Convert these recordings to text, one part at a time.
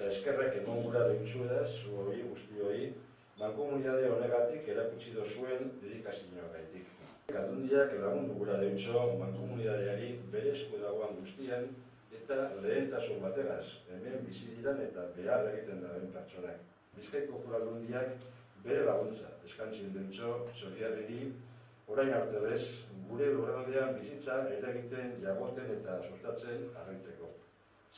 eta eskerrak emon gura deutsuedaz, zuoi guztioi, mankomunitate honegatik erakutsi dozuen dedikazioagaitik. Aldundiak lagundu gura deutso mankomunitateari bere esku dagoen guztian eta lehentasun bategaz, hemen bizi diran eta behar egiten daren pertsonak. Bizkaiko Foru Aldundiak bere laguntza eskantzin deutso Txorierriri orain arte bez, gure lurraldean bizitza eragiten, jagoten eta sustatzen jarraitzeko.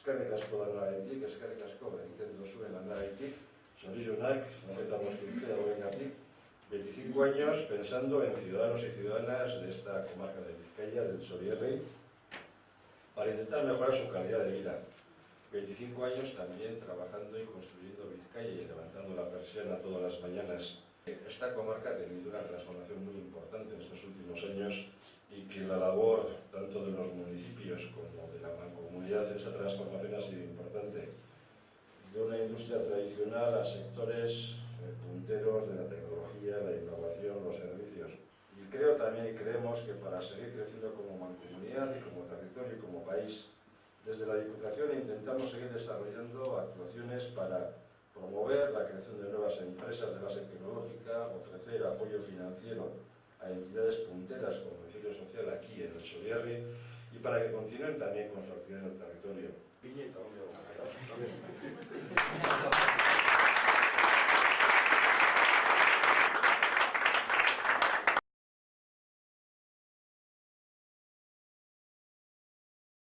Eskerrik asko lanagatik, eskerrik asko egiten duzuen lanagatik, zorionak, 95 urte hauengatik, 25 años pensando en ciudadanos y ciudadanas de esta comarca de Vizcaya, del Txorierri, para intentar mejorar su calidad de vida. 25 años también trabajando y construyendo Vizcaya y levantando la persiana todas las mañanas. Esta comarca ha tenido una transformación muy importante en estos últimos años y que la labor tanto de los municipios como de la mancomunidad en esa transformación ha sido importante. De una industria tradicional a sectores punteros de la tecnología, la innovación, los servicios. Y creo también y creemos que para seguir creciendo como mancomunidad y como territorio y como país, desde la Diputación intentamos seguir desarrollando actuaciones para promover la creación de nuevas empresas de base tecnológica, ofrecer apoyo financiero a entidades punteras como el Centro Social aquí en el Txorierri y para que continúen también con su actividad en el territorio.